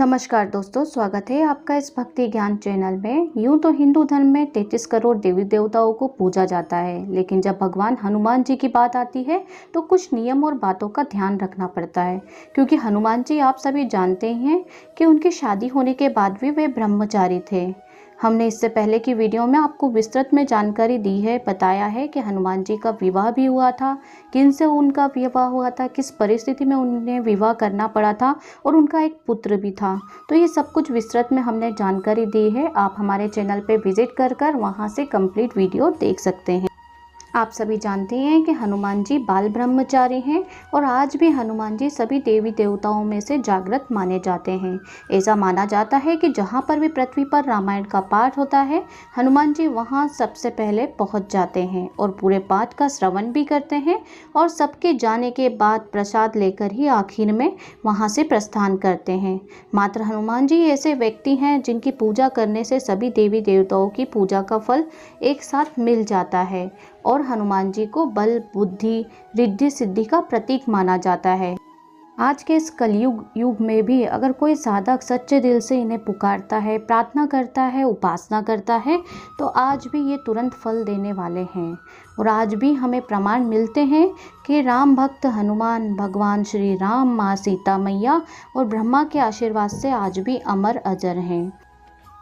नमस्कार दोस्तों, स्वागत है आपका इस भक्ति ज्ञान चैनल में। यूं तो हिंदू धर्म में 33 करोड़ देवी देवताओं को पूजा जाता है, लेकिन जब भगवान हनुमान जी की बात आती है तो कुछ नियम और बातों का ध्यान रखना पड़ता है। क्योंकि हनुमान जी आप सभी जानते हैं कि उनकी शादी होने के बाद भी वे ब्रह्मचारी थे। हमने इससे पहले की वीडियो में आपको विस्तृत में जानकारी दी है, बताया है कि हनुमान जी का विवाह भी हुआ था, किन से उनका विवाह हुआ था, किस परिस्थिति में उन्हें विवाह करना पड़ा था और उनका एक पुत्र भी था। तो ये सब कुछ विस्तृत में हमने जानकारी दी है। आप हमारे चैनल पे विजिट कर वहाँ से कंप्लीट वीडियो देख सकते हैं। आप सभी जानते हैं कि हनुमान जी बाल ब्रह्मचारी हैं और आज भी हनुमान जी सभी देवी देवताओं में से जागृत माने जाते हैं। ऐसा माना जाता है कि जहाँ पर भी पृथ्वी पर रामायण का पाठ होता है, हनुमान जी वहाँ सबसे पहले पहुँच जाते हैं और पूरे पाठ का श्रवण भी करते हैं और सबके जाने के बाद प्रसाद लेकर ही आखिर में वहाँ से प्रस्थान करते हैं। मात्र हनुमान जी ऐसे व्यक्ति हैं जिनकी पूजा करने से सभी देवी देवताओं की पूजा का फल एक साथ मिल जाता है और हनुमान जी को बल, बुद्धि, रिद्धि सिद्धि का प्रतीक माना जाता है। आज के इस कलयुग में भी अगर कोई साधक सच्चे दिल से इन्हें पुकारता है, प्रार्थना करता है, उपासना करता है, तो आज भी ये तुरंत फल देने वाले हैं। और आज भी हमें प्रमाण मिलते हैं कि राम भक्त हनुमान, भगवान श्री राम, माँ सीता मैया और ब्रह्मा के आशीर्वाद से आज भी अमर अजर हैं।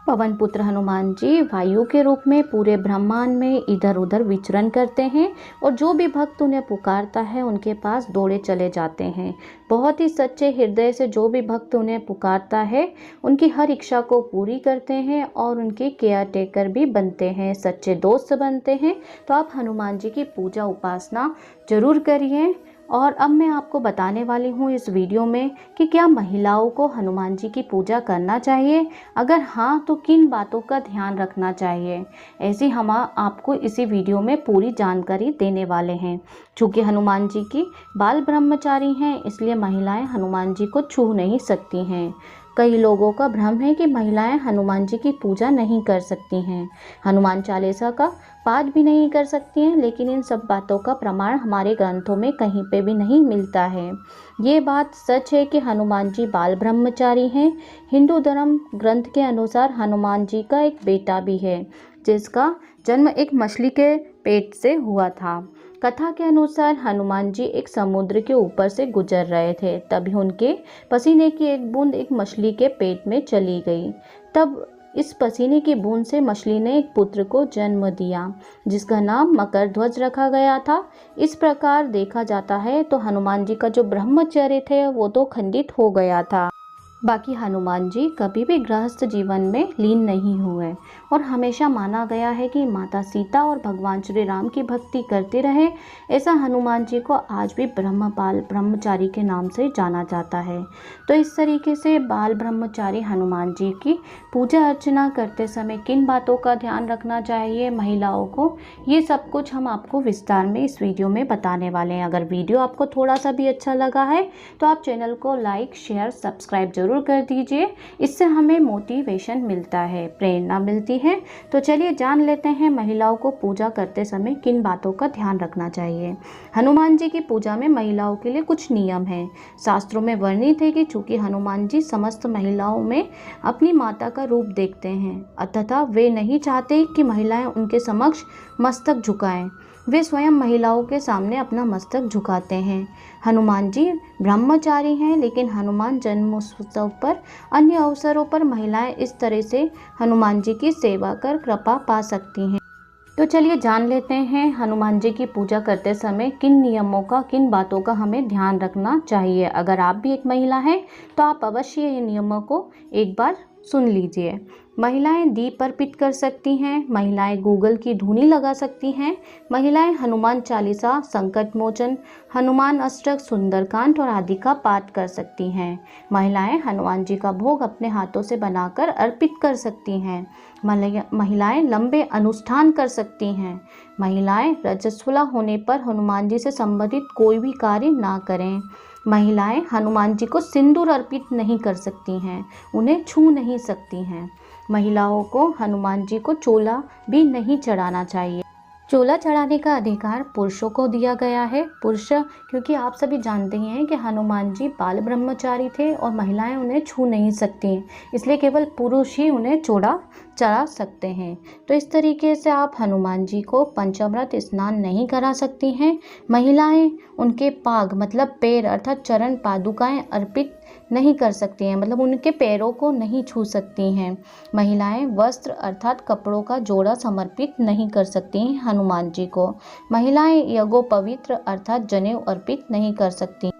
पवन पुत्र हनुमान जी वायु के रूप में पूरे ब्रह्मांड में इधर उधर विचरण करते हैं और जो भी भक्त उन्हें पुकारता है उनके पास दौड़े चले जाते हैं। बहुत ही सच्चे हृदय से जो भी भक्त उन्हें पुकारता है उनकी हर इच्छा को पूरी करते हैं और उनके केयर टेकर भी बनते हैं, सच्चे दोस्त बनते हैं। तो आप हनुमान जी की पूजा उपासना जरूर करिए। और अब मैं आपको बताने वाली हूँ इस वीडियो में कि क्या महिलाओं को हनुमान जी की पूजा करना चाहिए, अगर हाँ तो किन बातों का ध्यान रखना चाहिए। ऐसी हम आपको इसी वीडियो में पूरी जानकारी देने वाले हैं। चूँकि हनुमान जी की बाल ब्रह्मचारी हैं, इसलिए महिलाएं हनुमान जी को छू नहीं सकती हैं। कई लोगों का भ्रम है कि महिलाएं हनुमान जी की पूजा नहीं कर सकती हैं, हनुमान चालीसा का पाठ भी नहीं कर सकती हैं, लेकिन इन सब बातों का प्रमाण हमारे ग्रंथों में कहीं पे भी नहीं मिलता है। ये बात सच है कि हनुमान जी बाल ब्रह्मचारी हैं। हिंदू धर्म ग्रंथ के अनुसार हनुमान जी का एक बेटा भी है, जिसका जन्म एक मछली के पेट से हुआ था। कथा के अनुसार हनुमान जी एक समुद्र के ऊपर से गुजर रहे थे, तभी उनके पसीने की एक बूंद एक मछली के पेट में चली गई। तब इस पसीने की बूंद से मछली ने एक पुत्र को जन्म दिया, जिसका नाम मकरध्वज रखा गया था। इस प्रकार देखा जाता है तो हनुमान जी का जो ब्रह्मचर्य थे वो तो खंडित हो गया था। बाकी हनुमान जी कभी भी गृहस्थ जीवन में लीन नहीं हुए और हमेशा माना गया है कि माता सीता और भगवान श्री राम की भक्ति करते रहे। ऐसा हनुमान जी को आज भी ब्रह्मपाल ब्रह्मचारी के नाम से जाना जाता है। तो इस तरीके से बाल ब्रह्मचारी हनुमान जी की पूजा अर्चना करते समय किन बातों का ध्यान रखना चाहिए महिलाओं को, ये सब कुछ हम आपको विस्तार में इस वीडियो में बताने वाले हैं। अगर वीडियो आपको थोड़ा सा भी अच्छा लगा है तो आप चैनल को लाइक, शेयर, सब्सक्राइब जरूर कर दीजिए। इससे हमें मोटिवेशन मिलता है, प्रेरणा मिलती है। तो चलिए जान लेते हैं महिलाओं को पूजा करते समय किन बातों का ध्यान रखना चाहिए। हनुमान जी की पूजा में महिलाओं के लिए कुछ नियम हैं। शास्त्रों में वर्णित है कि चूंकि हनुमान जी समस्त महिलाओं में अपनी माता का रूप देखते हैं, अतः वे नहीं चाहते कि महिलाएं उनके समक्ष मस्तक झुकाएं। वे स्वयं महिलाओं के सामने अपना मस्तक झुकाते हैं। हनुमान जी ब्रह्मचारी हैं, लेकिन हनुमान जन्मोत्सव पर अन्य अवसरों पर महिलाएं इस तरह से हनुमान जी की सेवा कर कृपा पा सकती हैं। तो चलिए जान लेते हैं हनुमान जी की पूजा करते समय किन नियमों का, किन बातों का हमें ध्यान रखना चाहिए। अगर आप भी एक महिला हैं तो आप अवश्य ये नियमों को एक बार सुन लीजिए। महिलाएं दीप अर्पित कर सकती हैं, महिलाएं गूगल की धूनी लगा सकती हैं, महिलाएं हनुमान चालीसा, संकट मोचन, हनुमान अष्टक, सुंदरकांड और आदि का पाठ कर सकती हैं। महिलाएं हनुमान जी का भोग अपने हाथों से बनाकर अर्पित कर सकती हैं। महिलाएं लंबे अनुष्ठान कर सकती हैं। महिलाएं रजस्वला होने पर हनुमान जी से संबंधित कोई भी कार्य ना करें। महिलाएं हनुमान जी को सिंदूर अर्पित नहीं कर सकती हैं, उन्हें छू नहीं सकती हैं। महिलाओं को हनुमान जी को चोला भी नहीं चढ़ाना चाहिए। चोला चढ़ाने का अधिकार पुरुषों को दिया गया है। पुरुष, क्योंकि आप सभी जानते ही हैं कि हनुमान जी बाल ब्रह्मचारी थे और महिलाएं उन्हें छू नहीं सकती, इसलिए केवल पुरुष ही उन्हें चोला चढ़ा सकते हैं। तो इस तरीके से आप हनुमान जी को पंचामृत स्नान नहीं करा सकती हैं। महिलाएं उनके पाग मतलब पैर अर्थात चरण पादुकाएं अर्पित नहीं कर सकती हैं, मतलब उनके पैरों को नहीं छू सकती हैं। महिलाएं वस्त्र अर्थात कपड़ों का जोड़ा समर्पित नहीं कर सकती हैं हनुमान जी को। महिलाएं यज्ञोपवीत अर्थात जनेऊ अर्पित नहीं कर सकती।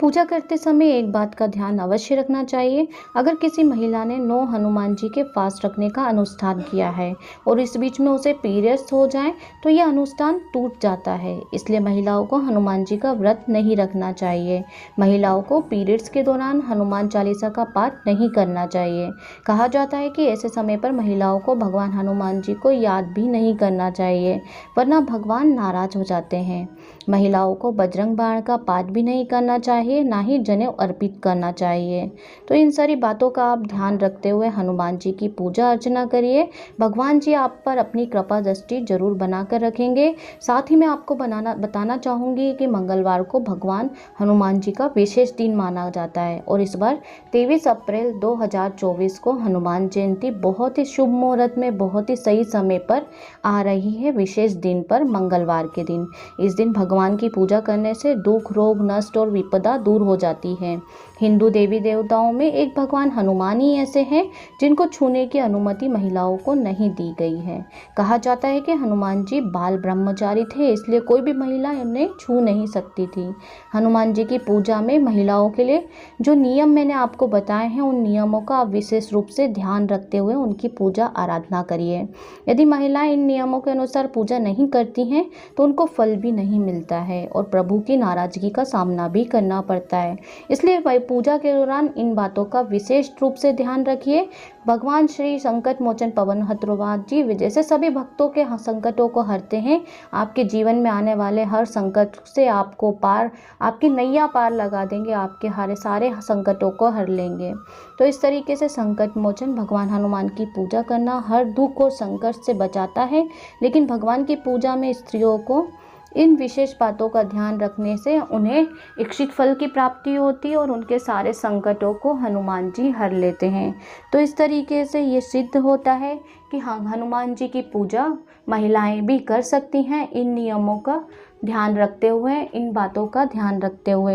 पूजा करते समय एक बात का ध्यान अवश्य रखना चाहिए। अगर किसी महिला ने 9 हनुमान जी के फास्ट रखने का अनुष्ठान किया है और इस बीच में उसे पीरियड्स हो जाए तो यह अनुष्ठान टूट जाता है, इसलिए महिलाओं को हनुमान जी का व्रत नहीं रखना चाहिए। महिलाओं को पीरियड्स के दौरान हनुमान चालीसा का पाठ नहीं करना चाहिए। कहा जाता है कि ऐसे समय पर महिलाओं को भगवान हनुमान जी को याद भी नहीं करना चाहिए, वरना भगवान नाराज हो जाते हैं। महिलाओं को बजरंग बाण का पाठ भी नहीं करना चाहिए, ना ही जनेऊ अर्पित करना चाहिए। तो इन सारी बातों का आप ध्यान रखते हुए हनुमान जी की पूजा अर्चना करिए। भगवान जी आप पर अपनी कृपा दृष्टि जरूर बनाकर रखेंगे। साथ ही मैं आपको बताना चाहूँगी कि मंगलवार को भगवान हनुमान जी का विशेष दिन माना जाता है और इस बार 23 अप्रैल 2024 को हनुमान जयंती बहुत ही शुभ मुहूर्त में बहुत ही सही समय पर आ रही है, विशेष दिन पर मंगलवार के दिन। इस दिन भगवान की पूजा करने से दुख, रोग, नष्ट और विपदा दूर हो जाती है। हिंदू देवी देवताओं में एक भगवान हनुमान ही ऐसे हैं जिनको छूने की अनुमति महिलाओं को नहीं दी गई है। कहा जाता है कि हनुमान जी बाल ब्रह्मचारी थे, इसलिए कोई भी महिला उन्हें छू नहीं सकती थी। हनुमान जी की पूजा में महिलाओं के लिए जो नियम मैंने आपको बताए हैं, उन नियमों का आप विशेष रूप से ध्यान रखते हुए उनकी पूजा आराधना करिए। यदि महिलाएं इन नियमों के अनुसार पूजा नहीं करती हैं तो उनको फल भी नहीं मिलता है और प्रभु की नाराजगी का सामना भी करना पड़ता है। इसलिए पूजा के दौरान इन बातों का विशेष रूप से ध्यान रखिए। भगवान श्री संकट मोचन पवन हनुमान जी जैसे सभी भक्तों के संकटों को हरते हैं। आपके जीवन में आने वाले हर संकट से आपकी नैया पार लगा देंगे, आपके सारे संकटों को हर लेंगे। तो इस तरीके से संकट मोचन भगवान हनुमान की पूजा करना हर दुख और संकट से बचाता है। लेकिन भगवान की पूजा में स्त्रियों को इन विशेष बातों का ध्यान रखने से उन्हें इच्छित फल की प्राप्ति होती है और उनके सारे संकटों को हनुमान जी हर लेते हैं। तो इस तरीके से ये सिद्ध होता है कि हाँ, हनुमान जी की पूजा महिलाएं भी कर सकती हैं इन नियमों का ध्यान रखते हुए, इन बातों का ध्यान रखते हुए।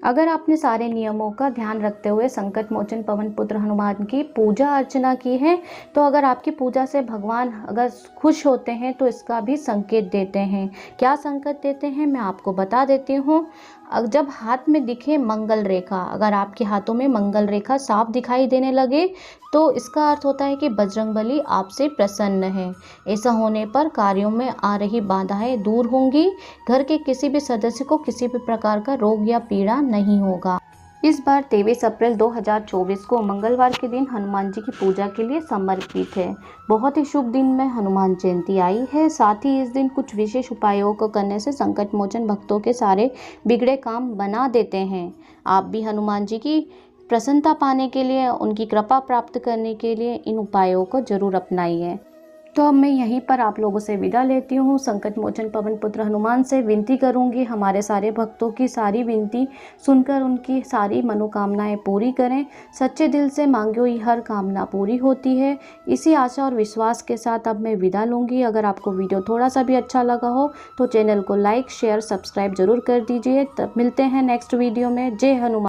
अगर आपने सारे नियमों का ध्यान रखते हुए संकट मोचन पवन पुत्र हनुमान की पूजा अर्चना की है तो अगर आपकी पूजा से भगवान अगर खुश होते हैं तो इसका भी संकेत देते हैं। क्या संकेत देते हैं मैं आपको बता देती हूँ। जब हाथ में दिखे मंगल रेखा, अगर आपके हाथों में मंगल रेखा साफ दिखाई देने लगे तो इसका अर्थ होता है कि बजरंगबली आपसे प्रसन्न है। ऐसा होने पर कार्यों में आ रही बाधाएं दूर होंगी। घर के किसी भी सदस्य को किसी भी प्रकार का रोग या पीड़ा नहीं होगा। इस बार 23 अप्रैल 2024 को मंगलवार के दिन हनुमान जी की पूजा के लिए समर्पित है। बहुत ही शुभ दिन में हनुमान जयंती आई है। साथ ही इस दिन कुछ विशेष उपायों को करने से संकट मोचन भक्तों के सारे बिगड़े काम बना देते हैं। आप भी हनुमान जी की प्रसन्नता पाने के लिए, उनकी कृपा प्राप्त करने के लिए इन उपायों को जरूर अपनाइए। तो अब मैं यहीं पर आप लोगों से विदा लेती हूँ। संकट मोचन पवन पुत्र हनुमान से विनती करूँगी हमारे सारे भक्तों की सारी विनती सुनकर उनकी सारी मनोकामनाएं पूरी करें। सच्चे दिल से मांगी हुई हर कामना पूरी होती है। इसी आशा और विश्वास के साथ अब मैं विदा लूँगी। अगर आपको वीडियो थोड़ा सा भी अच्छा लगा हो तो चैनल को लाइक, शेयर, सब्सक्राइब जरूर कर दीजिए। तब मिलते हैं नेक्स्ट वीडियो में। जय हनुमान।